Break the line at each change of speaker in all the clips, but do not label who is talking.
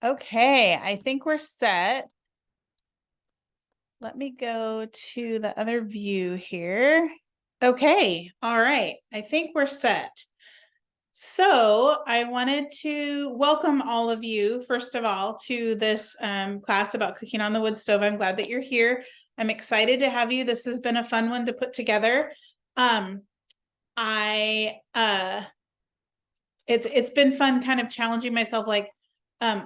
Okay, I think we're set. Let me go to the other view here. Okay, all right. I think we're set. So I wanted to welcome all of you, first of all, to this class about cooking on the wood stove. I'm glad that you're here. I'm excited to have you. This has been a fun one to put together. Um, I it's been fun kind of challenging myself, like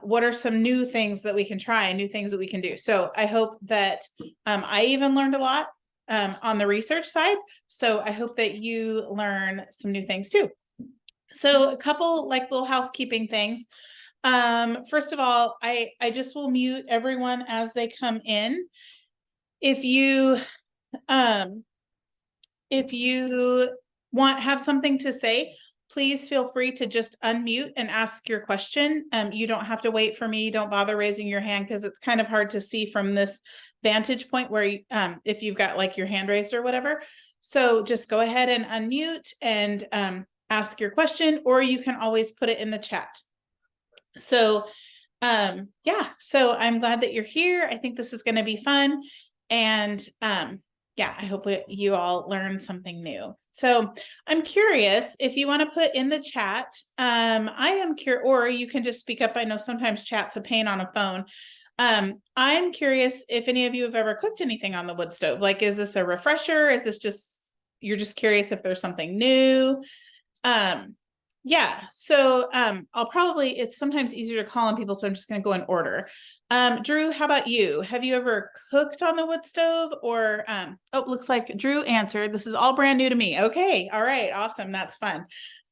what are some new things that we can try, new things that we can do. So I hope that I even learned a lot on the research side. So I hope that you learn some new things too. So a couple like little housekeeping things. First of all, I just will mute everyone as they come in. If you um, if you have something to say, please feel free to just unmute and ask your question. You don't have to wait for me. Don't bother raising your hand because it's kind of hard to see from this vantage point where you, if you've got like your hand raised or whatever. So just go ahead and unmute and ask your question, or you can always put it in the chat. So yeah, so I'm glad that you're here. I think this is going to be fun. And yeah, I hope you all learn something new. So I'm curious if you want to put in the chat. I am curious, or you can just speak up. I know sometimes chat's a pain on a phone. I'm curious if any of you have ever cooked anything on the wood stove. Like, is this a refresher? Is this just, you're just curious if there's something new? Yeah, so I'll probably, it's sometimes easier to call on people, so I'm just going to go in order. Drew, how about you? Have you ever cooked on the wood stove or oh, looks like Drew answered. This is all brand new to me. Okay, all right, awesome, that's fun.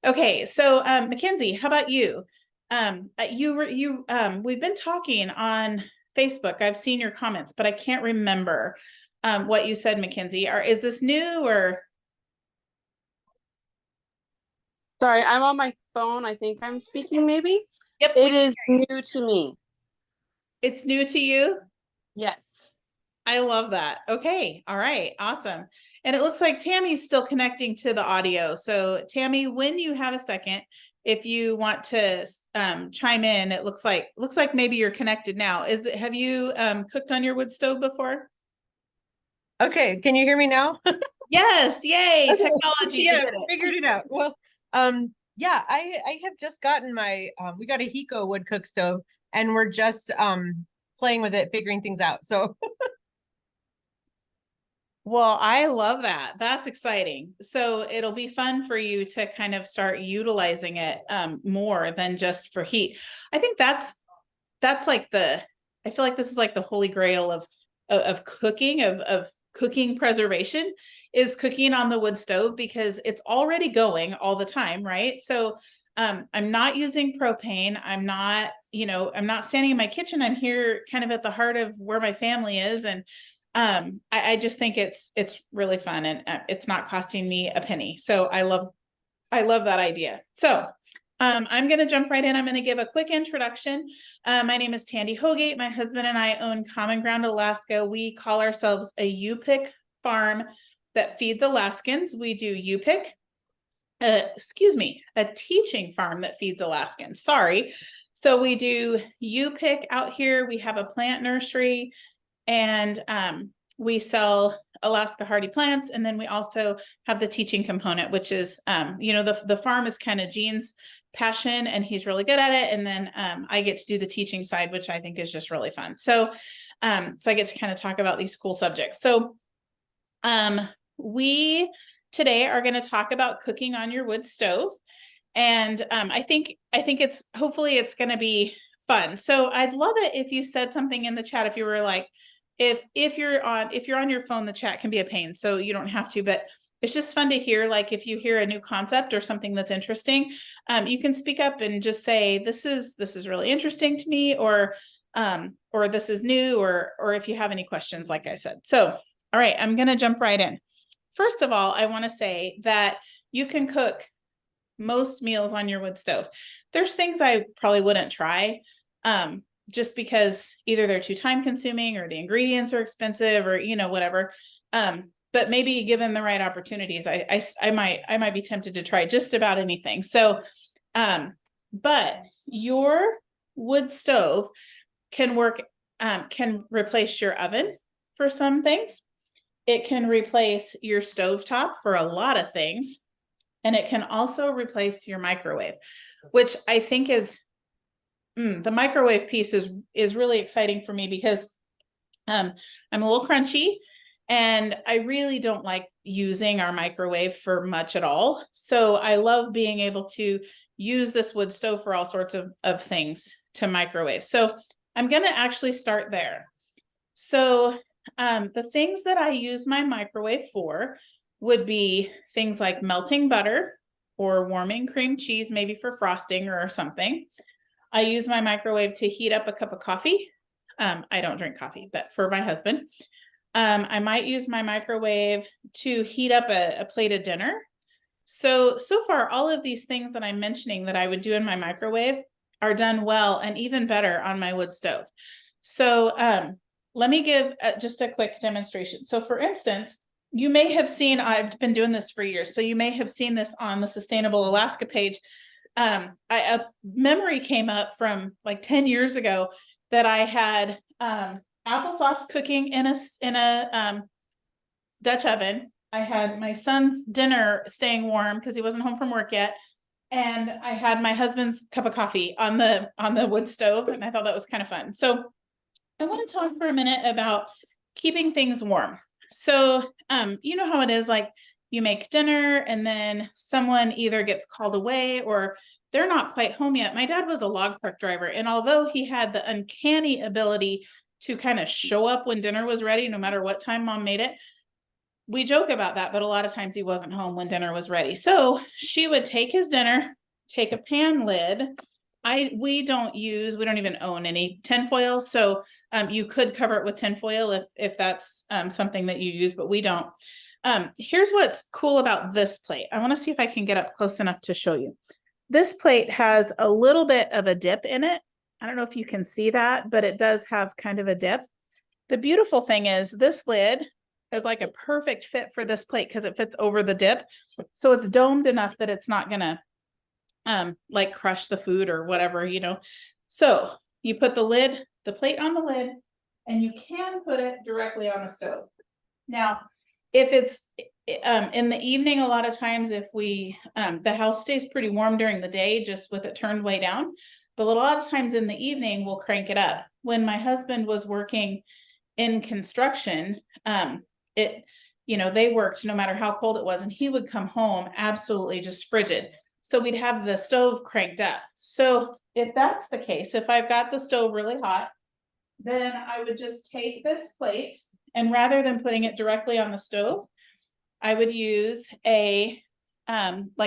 Okay, so Mackenzie, how about you? We've been talking on Facebook. I've seen your comments, but I can't remember what you said, Mackenzie. Is this new or?
Sorry, I'm on my phone. I think I'm speaking maybe.
Yep,
It is new to me.
it's new to you.
Yes.
I love that. Okay. All right. Awesome. And it looks like Tammy's still connecting to the audio. So Tammy, when you have a second, if you want to chime in, it looks like maybe you're connected now. Have you cooked on your wood stove before?
Okay, can you hear me now?
Yes, yay,
Okay.
technology,
Yeah,
we did it.
figured it out. Well, yeah, I have just gotten my we got a Hiko wood cook stove and we're just playing with it, figuring things out. So
Well, I love that. That's exciting. So it'll be fun for you to kind of start utilizing it more than just for heat. I think that's like I feel like this is like the holy grail of cooking, of cooking preservation, is cooking on the wood stove, because it's already going all the time, right? So I'm not using propane. I'm not standing in my kitchen. I'm here kind of at the heart of where my family is. And I just think it's really fun, and it's not costing me a penny. So I love that idea. So I'm going to jump right in. I'm going to give a quick introduction. My name is Tandy Hogate. My husband and I own Common Ground Alaska. We call ourselves a U-Pick farm that feeds Alaskans. We do U-Pick. A teaching farm that feeds Alaskans. Sorry. So we do U-Pick out here. We have a plant nursery, and we sell Alaska hardy plants. And then we also have the teaching component, which is, the farm is kind of Gene's passion and he's really good at it. And then I get to do the teaching side, which I think is just really fun. So I get to kind of talk about these cool subjects. So we today are going to talk about cooking on your wood stove. And I think it's, hopefully it's going to be fun. So I'd love it if you said something in the chat, if you were like, if you're on your phone, the chat can be a pain, so you don't have to, but it's just fun to hear, like if you hear a new concept or something that's interesting, you can speak up and just say, this is really interesting to me, or this is new, or if you have any questions, like I said. So, all right, I'm going to jump right in. First of all, I want to say that you can cook most meals on your wood stove. There's things I probably wouldn't try, just because either they're too time consuming or the ingredients are expensive, or whatever. But maybe given the right opportunities, I might be tempted to try just about anything. So but your wood stove can work, can replace your oven for some things. It can replace your stovetop for a lot of things. And it can also replace your microwave, which I think is, the microwave piece is really exciting for me because I'm a little crunchy and I really don't like using our microwave for much at all. So I love being able to use this wood stove for all sorts of things to microwave. So I'm going to actually start there. So the things that I use my microwave for would be things like melting butter or warming cream cheese, maybe for frosting or something. I use my microwave to heat up a cup of coffee. I don't drink coffee, but for my husband. I might use my microwave to heat up a plate of dinner. So far, all of these things that I'm mentioning that I would do in my microwave are done well and even better on my wood stove. So let me give just a quick demonstration. So for instance, you may have seen, I've been doing this for years, so you may have seen this on the Sustainable Alaska page. A memory came up from like 10 years ago that I had applesauce cooking in a Dutch oven. I had my son's dinner staying warm because he wasn't home from work yet. And I had my husband's cup of coffee on the wood stove, and I thought that was kind of fun. So I want to talk for a minute about keeping things warm. So you know how it is, like you make dinner and then someone either gets called away or they're not quite home yet. My dad was a log truck driver, and although he had the uncanny ability to kind of show up when dinner was ready, no matter what time mom made it, we joke about that, but a lot of times he wasn't home when dinner was ready. So she would take his dinner, take a pan lid. We don't even own any tinfoil. So you could cover it with tinfoil if that's something that you use, but we don't. Here's what's cool about this plate. I want to see if I can get up close enough to show you. This plate has a little bit of a dip in it. I don't know if you can see that, but it does have kind of a dip. The beautiful thing is this lid is like a perfect fit for this plate because it fits over the dip. So it's domed enough that it's not gonna like crush the food or whatever, you know. So you put the plate on the lid, and you can put it directly on the stove. Now, if it's in the evening, a lot of times if we the house stays pretty warm during the day just with it turned way down, but a lot of times in the evening we'll crank it up. When my husband was working in construction, they worked no matter how cold it was, and he would come home absolutely just frigid. So we'd have the stove cranked up. So if that's the case, if I've got the stove really hot, then I would just take this plate, and rather than putting it directly on the stove, I would use like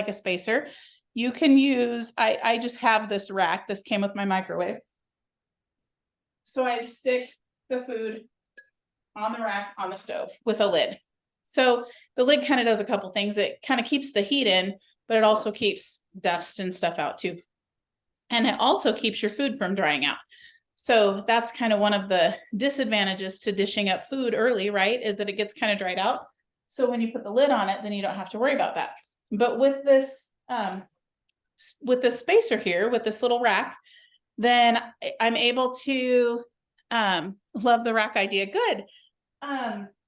a spacer. You can use, I just have this rack. This came with my microwave. So I stick the food on the rack on the stove with a lid. So the lid kind of does a couple things. It kind of keeps the heat in, but it also keeps dust and stuff out too. And it also keeps your food from drying out. So that's kind of one of the disadvantages to dishing up food early, right? Is that it gets kind of dried out. So when you put the lid on it, then you don't have to worry about that. But with this spacer here, with this little rack, then I'm able to, love the rack idea. Good.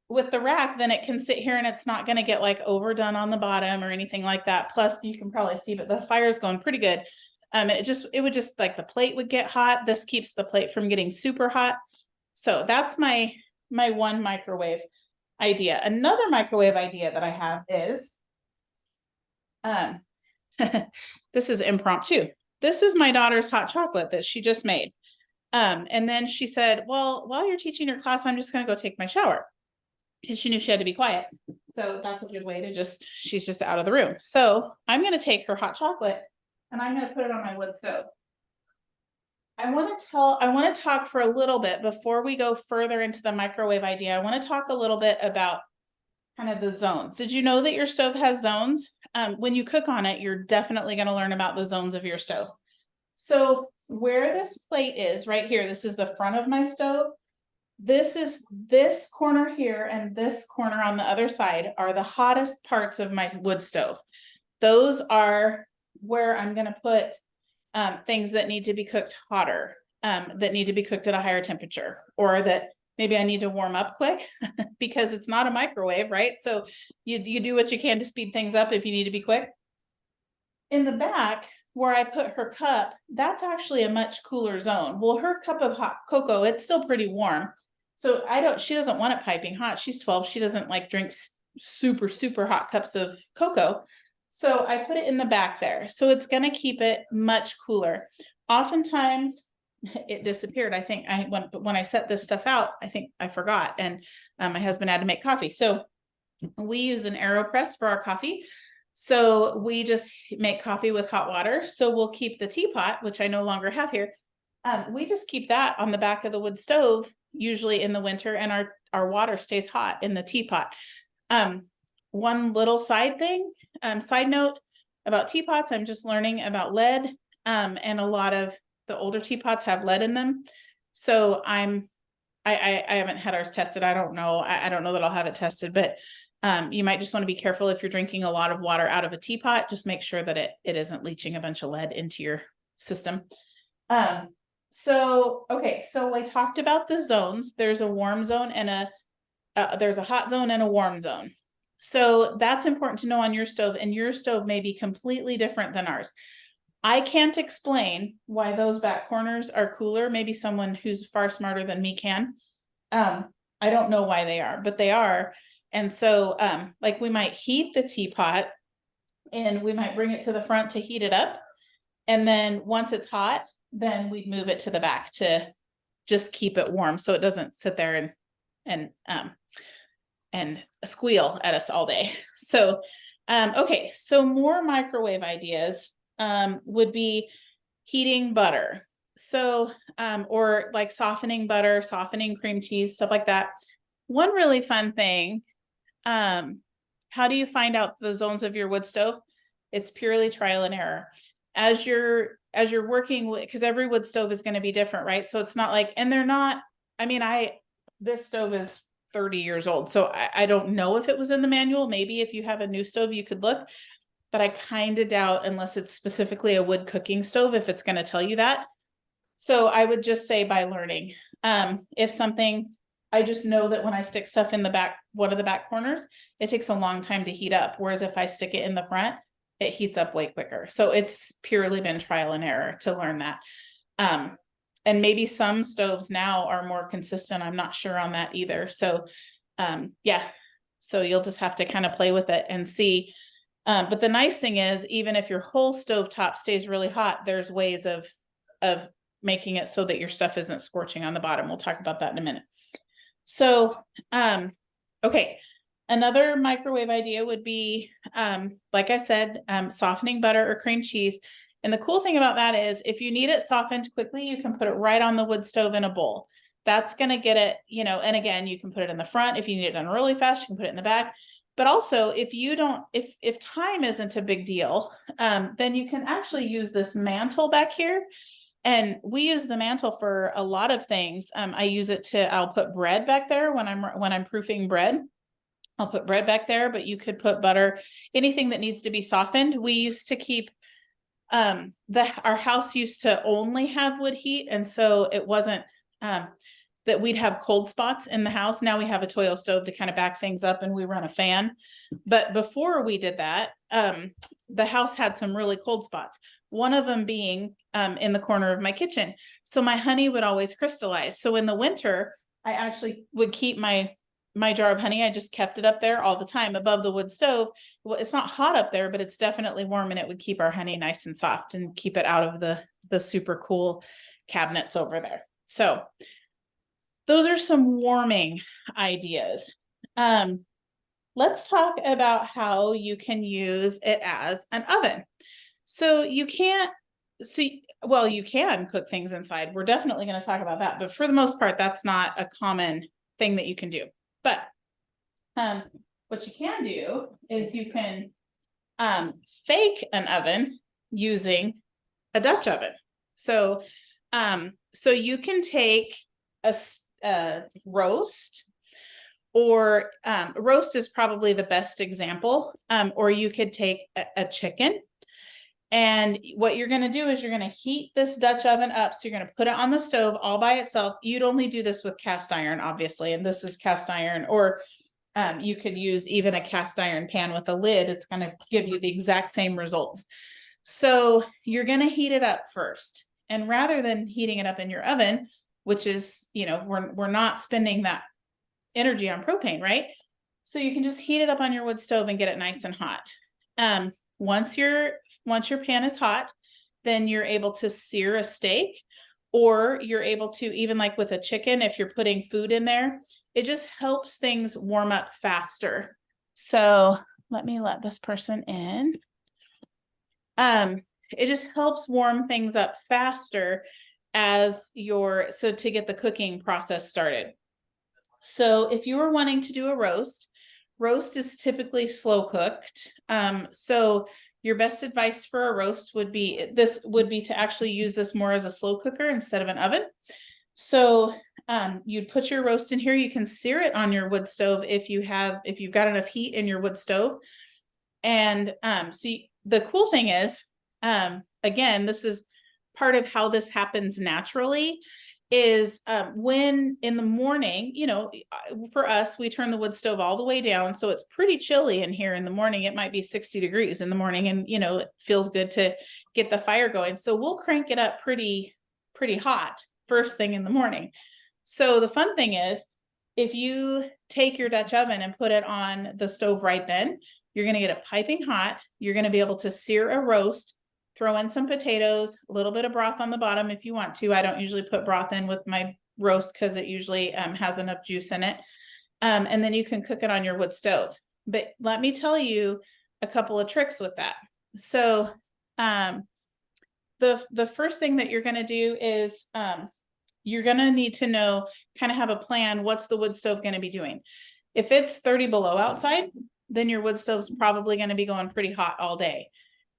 With the rack, then it can sit here and it's not going to get like overdone on the bottom or anything like that. Plus you can probably see, but the fire's going pretty good. It would just like the plate would get hot. This keeps the plate from getting super hot. So that's my one microwave idea. Another microwave idea that I have is, this is impromptu. This is my daughter's hot chocolate that she just made. And then she said, well, while you're teaching your class, I'm just going to go take my shower. Because she knew she had to be quiet. So that's a good way to she's just out of the room. So I'm going to take her hot chocolate and I'm going to put it on my wood stove. I want to talk for a little bit before we go further into the microwave idea. I want to talk a little bit about kind of the zones. Did you know that your stove has zones? When you cook on it, you're definitely going to learn about the zones of your stove. So where this plate is right here, this is the front of my stove. This corner here and this corner on the other side are the hottest parts of my wood stove. Those are where I'm going to put things that need to be cooked hotter, that need to be cooked at a higher temperature, or that maybe I need to warm up quick because it's not a microwave, right? So you do what you can to speed things up if you need to be quick. In the back, where I put her cup, that's actually a much cooler zone. Well, her cup of hot cocoa, it's still pretty warm. So she doesn't want it piping hot. She's 12. She doesn't like drink super, super hot cups of cocoa. So I put it in the back there. So it's going to keep it much cooler. Oftentimes it disappeared. I think when I set this stuff out, I think I forgot, and my husband had to make coffee. So we use an AeroPress for our coffee. So we just make coffee with hot water. So we'll keep the teapot, which I no longer have here. We just keep that on the back of the wood stove, usually in the winter, and our water stays hot in the teapot. One little side note about teapots, I'm just learning about lead, and a lot of the older teapots have lead in them. So I haven't had ours tested. I don't know. I don't know that I'll have it tested, but you might just want to be careful if you're drinking a lot of water out of a teapot. Just make sure that it isn't leaching a bunch of lead into your system. So I talked about the zones. There's a warm zone and there's a hot zone and a warm zone. So that's important to know on your stove, and your stove may be completely different than ours. I can't explain why those back corners are cooler. Maybe someone who's far smarter than me can. I don't know why they are, but they are. And so like we might heat the teapot and we might bring it to the front to heat it up. And then once it's hot, then we'd move it to the back to just keep it warm so it doesn't sit there and squeal at us all day. So okay, so more microwave ideas would be heating butter. So or like softening butter, softening cream cheese, stuff like that. One really fun thing, how do you find out the zones of your wood stove? It's purely trial and error. As you're working with, because every wood stove is going to be different, right? So it's not like, and they're not, I mean, this stove is 30 years old, so I don't know if it was in the manual. Maybe if you have a new stove, you could look, but I kind of doubt, unless it's specifically a wood cooking stove, if it's going to tell you that. So I would just say by learning, if something, I just know that when I stick stuff in the back, one of the back corners, it takes a long time to heat up. Whereas if I stick it in the front, it heats up way quicker. So it's purely been trial and error to learn that. And maybe some stoves now are more consistent. I'm not sure on that either. So yeah, so you'll just have to kind of play with it and see. But the nice thing is, even if your whole stovetop stays really hot, there's ways of making it so that your stuff isn't scorching on the bottom. We'll talk about that in a minute. So, okay. Another microwave idea would be, like I said, softening butter or cream cheese. And the cool thing about that is if you need it softened quickly, you can put it right on the wood stove in a bowl. That's going to get it, and again, you can put it in the front. If you need it done really fast, you can put it in the back. But also if time isn't a big deal, then you can actually use this mantle back here. And we use the mantle for a lot of things. I use it I'll put bread back there when I'm proofing bread. I'll put bread back there, but you could put butter, anything that needs to be softened. We used to keep, our house used to only have wood heat. And so it wasn't, that we'd have cold spots in the house. Now we have a Toyo stove to kind of back things up, and we run a fan. But before we did that, the house had some really cold spots. One of them being in the corner of my kitchen. So my honey would always crystallize. So in the winter, I actually would keep my jar of honey. I just kept it up there all the time above the wood stove. Well, it's not hot up there, but it's definitely warm, and it would keep our honey nice and soft and keep it out of the super cool cabinets over there. So those are some warming ideas. Let's talk about how you can use it as an oven. So you can cook things inside. We're definitely going to talk about that, but for the most part, that's not a common thing that you can do. But what you can do is you can fake an oven using a Dutch oven. So you can take a roast, or roast is probably the best example, or you could take a chicken And what you're going to do is you're going to heat this Dutch oven up. So you're going to put it on the stove all by itself. You'd only do this with cast iron, obviously. And this is cast iron, or you could use even a cast iron pan with a lid. It's going to give you the exact same results. So you're going to heat it up first. And rather than heating it up in your oven, which is, you know, we're not spending that energy on propane, right? So you can just heat it up on your wood stove and get it nice and hot. Once your pan is hot, then you're able to sear a steak, or you're able to, even like with a chicken, if you're putting food in there, it just helps things warm up faster. So let me let this person in. It just helps warm things up faster so to get the cooking process started. So if you were wanting to do a roast is typically slow cooked. So your best advice for a roast would be to actually use this more as a slow cooker instead of an oven. So you'd put your roast in here. You can sear it on your wood stove if you've got enough heat in your wood stove. And the cool thing is, again, this is part of how this happens naturally, is when in the morning, you know, for us, we turn the wood stove all the way down. So it's pretty chilly in here in the morning. It might be 60 degrees in the morning, and, you know, it feels good to get the fire going. So we'll crank it up pretty hot first thing in the morning. So the fun thing is, if you take your Dutch oven and put it on the stove right then, you're going to get it piping hot. You're going to be able to sear a roast, throw in some potatoes, a little bit of broth on the bottom if you want to. I don't usually put broth in with my roast because it usually has enough juice in it. And then you can cook it on your wood stove. But let me tell you a couple of tricks with that. So the first thing that you're going to do is you're going to need to know, kind of have a plan, what's the wood stove going to be doing. If it's 30 below outside, then your wood stove's probably going to be going pretty hot all day.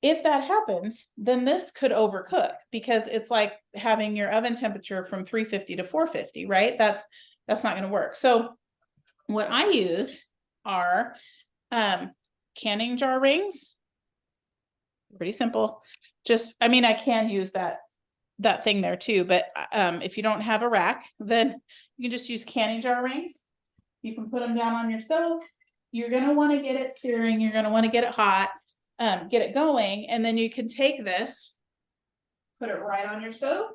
If that happens, then this could overcook, because it's like having your oven temperature from 350 to 450, right? That's not going to work. So what I use are canning jar rings. Pretty simple. I mean, I can use that thing there too, but if you don't have a rack, then you can just use canning jar rings. You can put them down on your stove. You're going to want to get it searing. You're going to want to get it hot. Get it going, and then you can take this, put it right on your stove,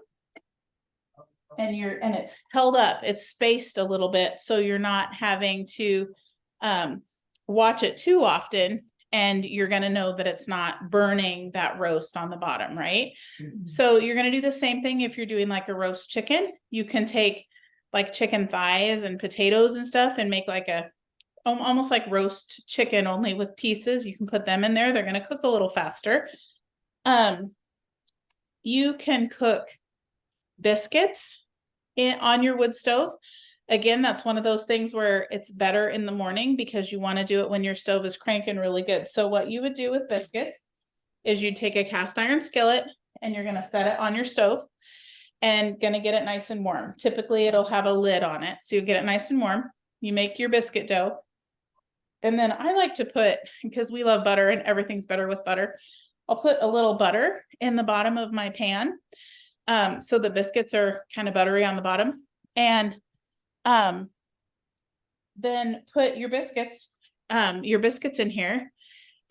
and it's held up, it's spaced a little bit, so you're not having to watch it too often, and you're going to know that it's not burning that roast on the bottom, right? Mm-hmm. So you're going to do the same thing if you're doing like a roast chicken. You can take like chicken thighs and potatoes and stuff and make like almost like roast chicken, only with pieces. You can put them in there. They're going to cook a little faster. You can cook biscuits on your wood stove. Again, that's one of those things where it's better in the morning, because you want to do it when your stove is cranking really good. So what you would do with biscuits is you'd take a cast iron skillet and you're going to set it on your stove and going to get it nice and warm. Typically it'll have a lid on it, so you get it nice and warm. You make your biscuit dough. And then I like to put, because we love butter and everything's better with butter, I'll put a little butter in the bottom of my pan. So the biscuits are kind of buttery on the bottom. And then put your biscuits in here,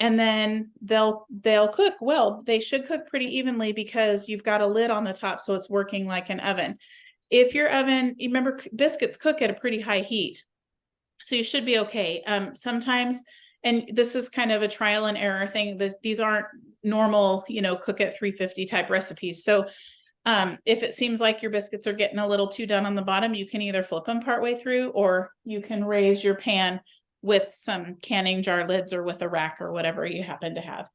and then they'll cook well. They should cook pretty evenly because you've got a lid on the top, so it's working like an oven. If your oven, remember, biscuits cook at a pretty high heat, so you should be okay. Sometimes, and this is kind of a trial and error thing, these aren't normal, cook at 350 type recipes. So if it seems like your biscuits are getting a little too done on the bottom, you can either flip them partway through, or you can raise your pan with some canning jar lids or with a rack or whatever you happen to have.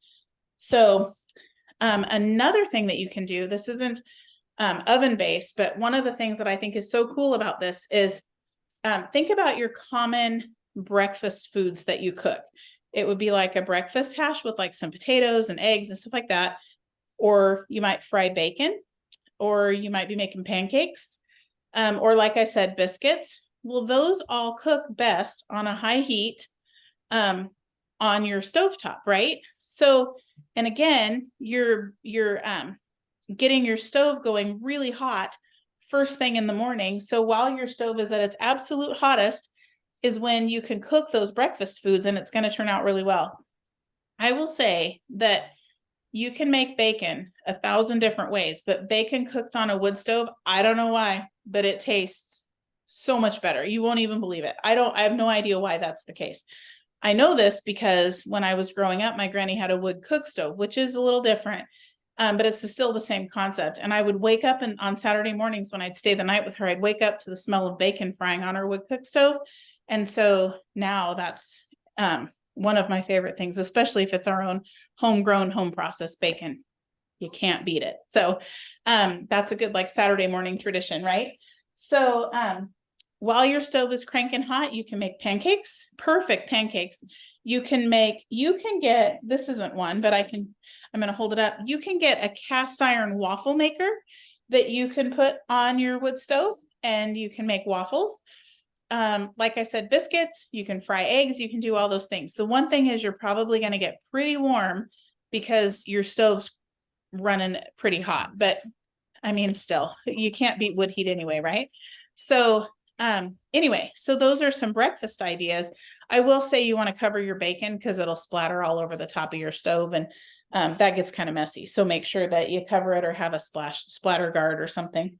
So another thing that you can do, this isn't oven based, but one of the things that I think is so cool about this is think about your common breakfast foods that you cook. It would be like a breakfast hash with like some potatoes and eggs and stuff like that. Or you might fry bacon, or you might be making pancakes, or like I said, biscuits. Well, those all cook best on a high heat on your stovetop, right? So And again, you're getting your stove going really hot first thing in the morning. So while your stove is at its absolute hottest is when you can cook those breakfast foods, and it's going to turn out really well. I will say that you can make bacon 1,000 different ways, but bacon cooked on a wood stove, I don't know why, but it tastes so much better. You won't even believe it. I have no idea why that's the case. I know this because when I was growing up, my granny had a wood cook stove, which is a little different. But it's still the same concept. And I would wake up on Saturday mornings when I'd stay the night with her, I'd wake up to the smell of bacon frying on her wood cook stove. And so now that's one of my favorite things, especially if it's our own homegrown, home processed bacon. You can't beat it. So that's a good like Saturday morning tradition, right? So while your stove is cranking hot, you can make pancakes, perfect pancakes. You can get, this isn't one, but I'm going to hold it up. You can get a cast iron waffle maker that you can put on your wood stove and you can make waffles. Like I said, biscuits, you can fry eggs, you can do all those things. The one thing is you're probably going to get pretty warm because your stove's running pretty hot, but I mean, still, you can't beat wood heat anyway, right? So anyway, so those are some breakfast ideas. I will say you want to cover your bacon because it'll splatter all over the top of your stove, and that gets kind of messy. So make sure that you cover it or have a splatter guard or something.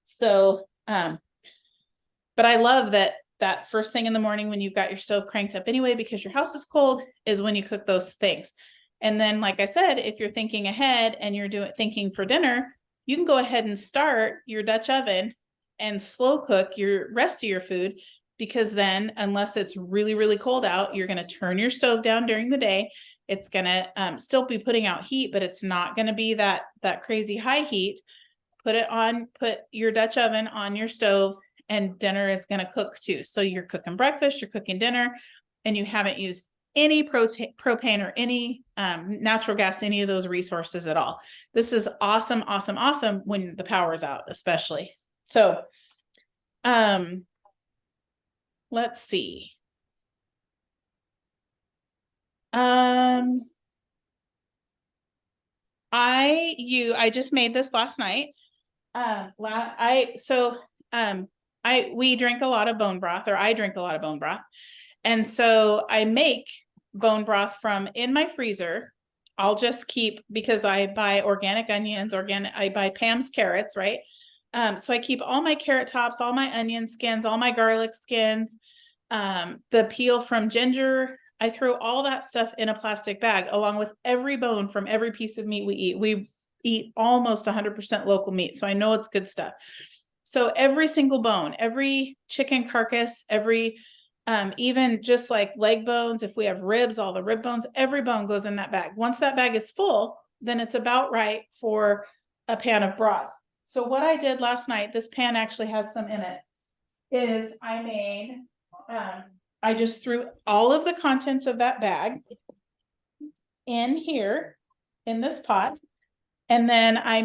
So, but I love that first thing in the morning when you've got your stove cranked up anyway, because your house is cold, is when you cook those things. And then, like I said, if you're thinking ahead and you're thinking for dinner, you can go ahead and start your Dutch oven and slow cook your rest of your food, because then unless it's really, really cold out, you're going to turn your stove down during the day. It's going to still be putting out heat, but it's not going to be that crazy high heat. Put your Dutch oven on your stove and dinner is going to cook too. So you're cooking breakfast, you're cooking dinner, and you haven't used any propane or any natural gas, any of those resources at all. This is awesome, awesome, awesome when the power is out, especially. So, let's see. I just made this last night. We drink a lot of bone broth, or I drink a lot of bone broth. And so I make bone broth from in my freezer. I'll just keep, because I buy organic onions, I buy Pam's carrots, right? So I keep all my carrot tops, all my onion skins, all my garlic skins, the peel from ginger. I throw all that stuff in a plastic bag along with every bone from every piece of meat we eat. We eat almost 100% local meat, so I know it's good stuff. So every single bone, every chicken carcass, every even just like leg bones, if we have ribs, all the rib bones, every bone goes in that bag. Once that bag is full, then it's about right for a pan of broth. So what I did last night, this pan actually has some in it, is I just threw all of the contents of that bag in here in this pot. And then I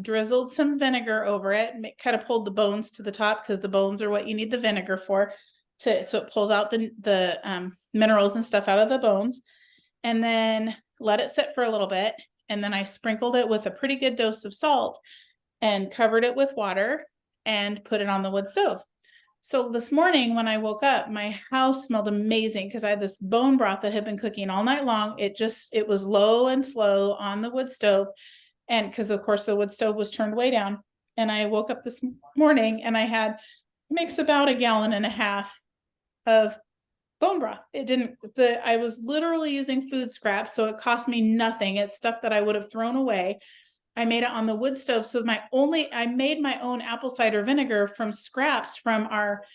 drizzled some vinegar over it and kind of pulled the bones to the top, because the bones are what you need the vinegar for, so it pulls out the minerals and stuff out of the bones. And then let it sit for a little bit. And then I sprinkled it with a pretty good dose of salt and covered it with water and put it on the wood stove. So this morning when I woke up, my house smelled amazing because I had this bone broth that had been cooking all night long. It was low and slow on the wood stove. And because of course the wood stove was turned way down. And I woke up this morning and I mixed about 1.5 gallons of bone broth. I was literally using food scraps, so it cost me nothing. It's stuff that I would have thrown away. I made it on the wood stove. So I made my own apple cider vinegar from scraps from our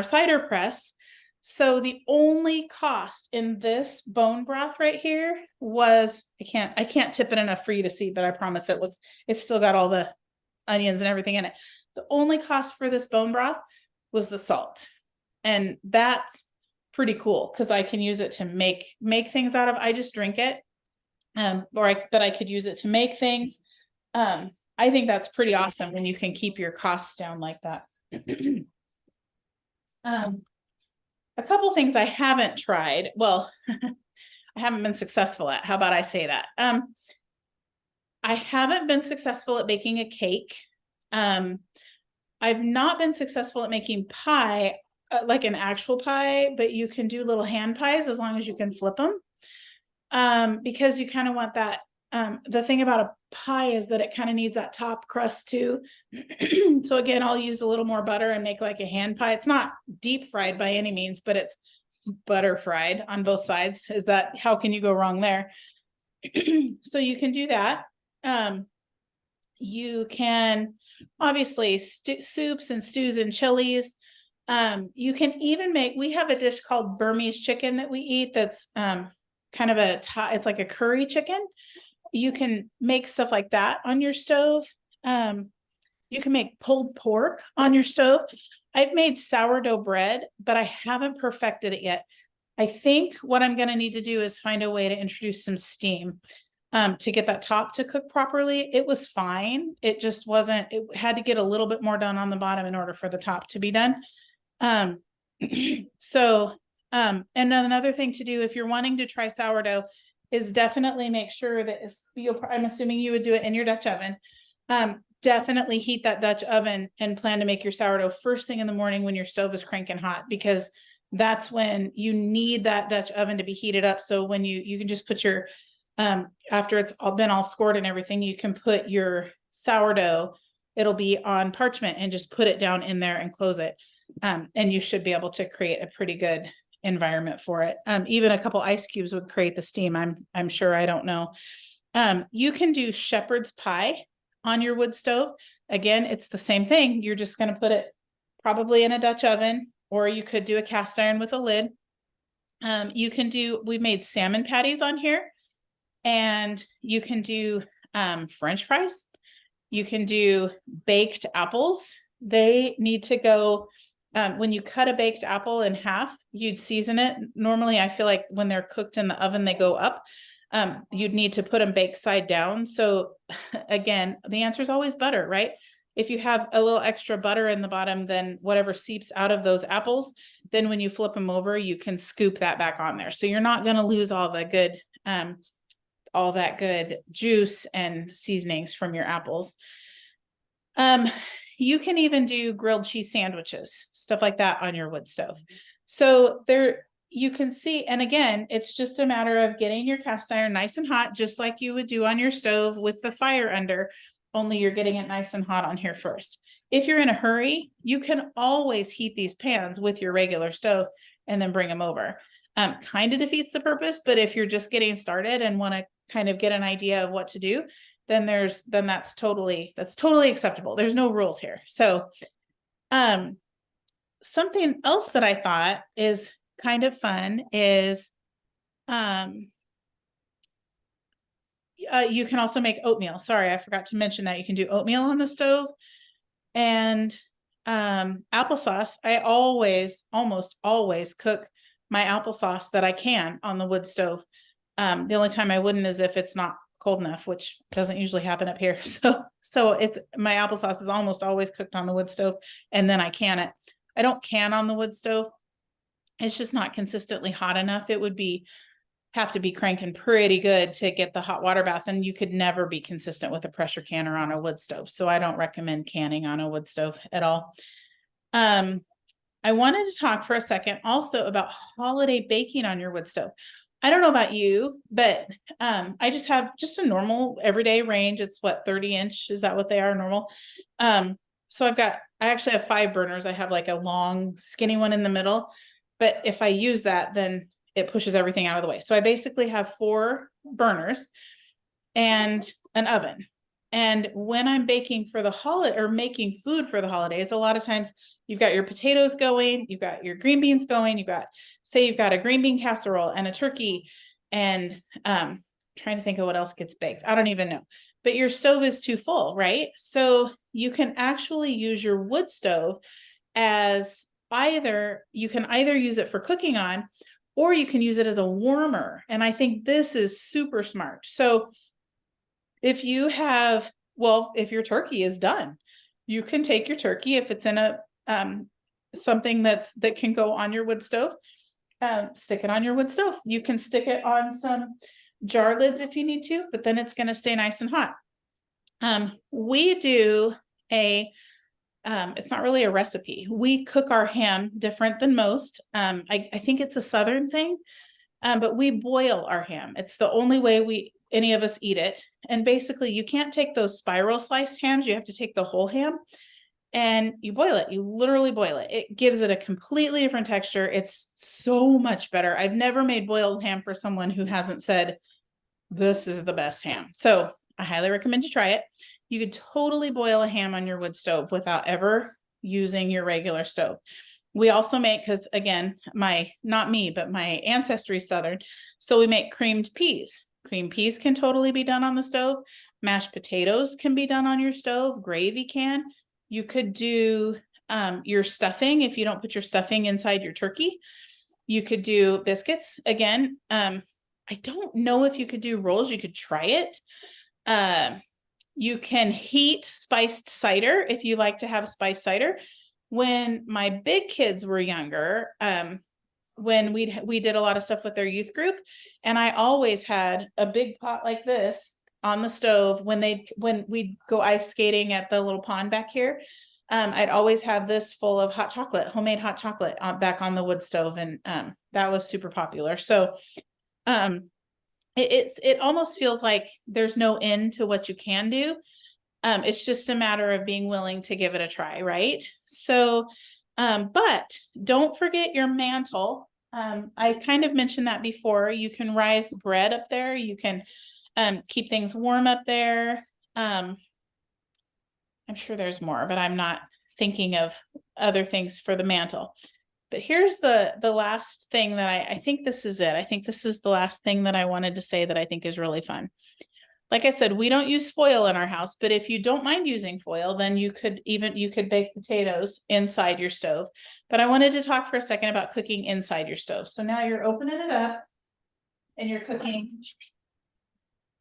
cider press. So the only cost in this bone broth right here was, I can't tip it enough for you to see, but I promise it's still got all the onions and everything in it. The only cost for this bone broth was the salt. And that's pretty cool because I can use it to make things out of. I just drink it. But I could use it to make things. I think that's pretty awesome when you can keep your costs down like that. a couple things I haven't tried. Well, I haven't been successful at. How about I say that? I haven't been successful at baking a cake. I've not been successful at making pie, like an actual pie, but you can do little hand pies as long as you can flip them. Because you kind of want that. The thing about a pie is that it kind of needs that top crust too. So again, I'll use a little more butter and make like a hand pie. It's not deep fried by any means, but it's butter fried on both sides. Is that, how can you go wrong there? So you can do that. You can obviously soups and stews and chilies. You can even make, we have a dish called Burmese chicken that we eat that's kind of it's like a curry chicken. You can make stuff like that on your stove. You can make pulled pork on your stove. I've made sourdough bread, but I haven't perfected it yet. I think what I'm going to need to do is find a way to introduce some steam to get that top to cook properly. It was fine. It just wasn't, it had to get a little bit more done on the bottom in order for the top to be done. And another thing to do if you're wanting to try sourdough is definitely make sure that I'm assuming you would do it in your Dutch oven. Definitely heat that Dutch oven and plan to make your sourdough first thing in the morning when your stove is cranking hot, because that's when you need that Dutch oven to be heated up. So when you can just put your, after it's been all scored and everything, you can put your sourdough, it'll be on parchment, and just put it down in there and close it. And you should be able to create a pretty good environment for it. Even a couple ice cubes would create the steam. I'm sure, I don't know. You can do shepherd's pie on your wood stove. Again, it's the same thing. You're just going to put it probably in a Dutch oven, or you could do a cast iron with a lid. We've made salmon patties on here, and you can do French fries. You can do baked apples. They need to go, when you cut a baked apple in half, you'd season it. Normally, I feel like when they're cooked in the oven, they go up. You'd need to put them baked side down. So again, the answer is always butter, right? If you have a little extra butter in the bottom, then whatever seeps out of those apples, then when you flip them over, you can scoop that back on there. So you're not going to lose all the good, all that good juice and seasonings from your apples. You can even do grilled cheese sandwiches, stuff like that on your wood stove. So there you can see, and again, it's just a matter of getting your cast iron nice and hot, just like you would do on your stove with the fire under, only you're getting it nice and hot on here first. If you're in a hurry, you can always heat these pans with your regular stove and then bring them over. Kind of defeats the purpose, but if you're just getting started and want to kind of get an idea of what to do, then that's totally acceptable. There's no rules here. So, something else that I thought is kind of fun is, you can also make oatmeal. Sorry, I forgot to mention that you can do oatmeal on the stove. And applesauce. I almost always cook my applesauce that I can on the wood stove. The only time I wouldn't is if it's not cold enough, which doesn't usually happen up here. So it's, my applesauce is almost always cooked on the wood stove, and then I can it. I don't can on the wood stove. It's just not consistently hot enough. It would have to be cranking pretty good to get the hot water bath, and you could never be consistent with a pressure canner on a wood stove. So I don't recommend canning on a wood stove at all. I wanted to talk for a second also about holiday baking on your wood stove. I don't know about you, but I just have just a normal everyday range. It's what, 30-inch? Is that what they are, normal? So I actually have 5 burners. I have like a long skinny one in the middle, but if I use that, then it pushes everything out of the way. So I basically have 4 burners and an oven. And when I'm baking for the holiday or making food for the holidays, a lot of times you've got your potatoes going, you've got your green beans going, say you've got a green bean casserole and a turkey, and trying to think of what else gets baked. I don't even know, but your stove is too full, right? So you can actually use your wood stove as you can either use it for cooking on, or you can use it as a warmer. And I think this is super smart. So if your turkey is done, you can take your turkey, if it's in something that can go on your wood stove, stick it on your wood stove. You can stick it on some jar lids if you need to, but then it's going to stay nice and hot. We do it's not really a recipe. We cook our ham different than most. I think it's a Southern thing, but we boil our ham. It's the only way any of us eat it. And basically you can't take those spiral sliced hams. You have to take the whole ham and you boil it. You literally boil it. It gives it a completely different texture. It's so much better. I've never made boiled ham for someone who hasn't said, this is the best ham. So I highly recommend you try it. You could totally boil a ham on your wood stove without ever using your regular stove. We also make, because again, not me, but my ancestry is Southern. So we make creamed peas. Creamed peas can totally be done on the stove. Mashed potatoes can be done on your stove. Gravy can. You could do your stuffing if you don't put your stuffing inside your turkey. You could do biscuits. Again, I don't know if you could do rolls. You could try it. You can heat spiced cider if you like to have spiced cider. When my big kids were younger, when we did a lot of stuff with their youth group, and I always had a big pot like this on the stove when we'd go ice skating at the little pond back here. I'd always have this full of hot chocolate, homemade hot chocolate back on the wood stove, and that was super popular. So it almost feels like there's no end to what you can do. It's just a matter of being willing to give it a try, right? So, but don't forget your mantle. I kind of mentioned that before. You can rise bread up there. You can keep things warm up there. I'm sure there's more, but I'm not thinking of other things for the mantle. But here's the last thing that I think this is it. I think this is the last thing that I wanted to say that I think is really fun. Like I said, we don't use foil in our house, but if you don't mind using foil, then you could bake potatoes inside your stove. But I wanted to talk for a second about cooking inside your stove. So now you're opening it up and you're cooking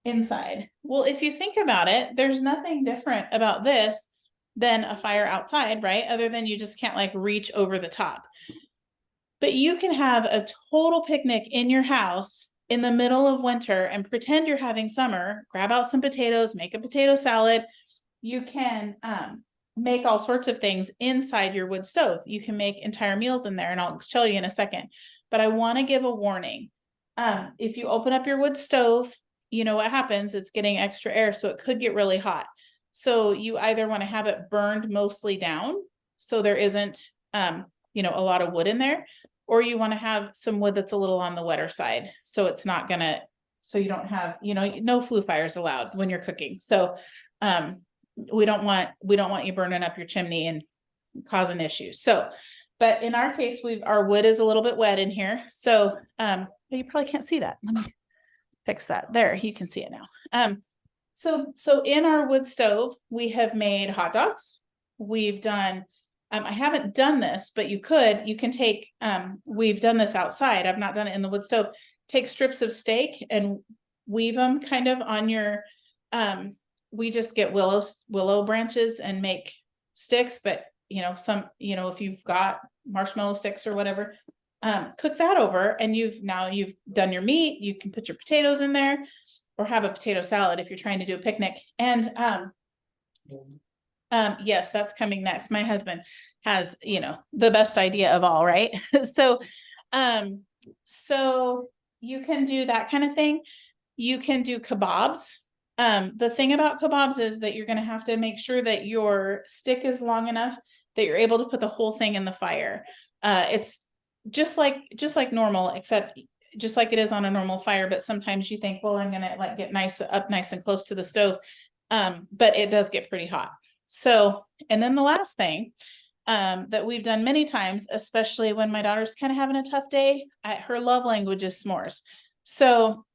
inside. Well, if you think about it, there's nothing different about this than a fire outside, right? Other than you just can't like reach over the top. But you can have a total picnic in your house in the middle of winter and pretend you're having summer. Grab out some potatoes, make a potato salad. You can make all sorts of things inside your wood stove. You can make entire meals in there, and I'll show you in a second. But I want to give a warning. If you open up your wood stove, you know what happens. It's getting extra air, so it could get really hot. So you either want to have it burned mostly down, so there isn't a lot of wood in there, or you want to have some wood that's a little on the wetter side. So it's not gonna, so you don't have, no flue fires allowed when you're cooking. So we don't want you burning up your chimney and causing issues. So, but in our case, our wood is a little bit wet in here. So you probably can't see that. Let me fix that. There, you can see it now. So in our wood stove, we have made hot dogs. We've done, I haven't done this, but you can take, we've done this outside. I've not done it in the wood stove. Take strips of steak and weave them kind of on your, we just get willow branches and make sticks, but if you've got marshmallow sticks or whatever, cook that over, and you've done your meat. You can put your potatoes in there or have a potato salad if you're trying to do a picnic. And yes, that's coming next. My husband has, the best idea of all, right? So you can do that kind of thing. You can do kebabs. The thing about kebabs is that you're going to have to make sure that your stick is long enough that you're able to put the whole thing in the fire. It's just like normal, except just like it is on a normal fire. But sometimes you think, well, I'm going to get nice and close to the stove. But it does get pretty hot. So, and then the last thing that we've done many times, especially when my daughter's kind of having a tough day, her love language is s'mores. So,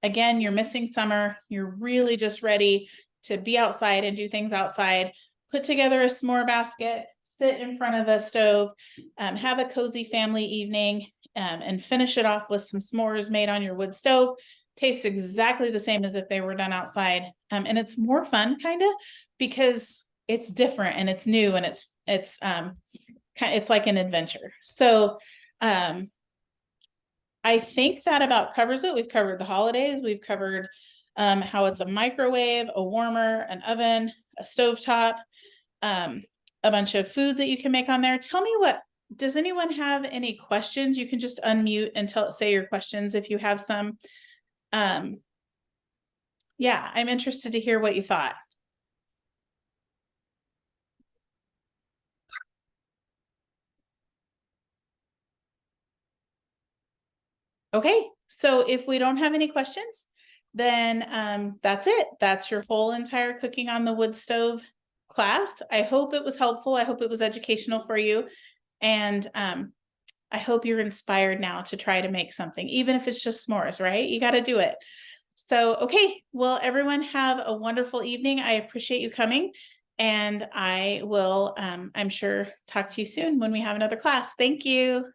again, you're missing summer. You're really just ready to be outside and do things outside. Put together a s'more basket, sit in front of the stove, have a cozy family evening, and finish it off with some s'mores made on your wood stove. Tastes exactly the same as if they were done outside. And it's more fun kind of because it's different and it's new and it's it's like an adventure. So I think that about covers it. We've covered the holidays. We've covered how it's a microwave, a warmer, an oven, a stovetop, a bunch of foods that you can make on there. Tell me does anyone have any questions? You can just unmute and say your questions if you have some. Yeah, I'm interested to hear what you thought. Okay, so if we don't have any questions, then that's it. That's your whole entire cooking on the wood stove class. I hope it was helpful. I hope it was educational for you. And I hope you're inspired now to try to make something, even if it's just s'mores, right? You got to do it. So, okay, well, everyone have a wonderful evening. I appreciate you coming, and I will, I'm sure, talk to you soon when we have another class. Thank you.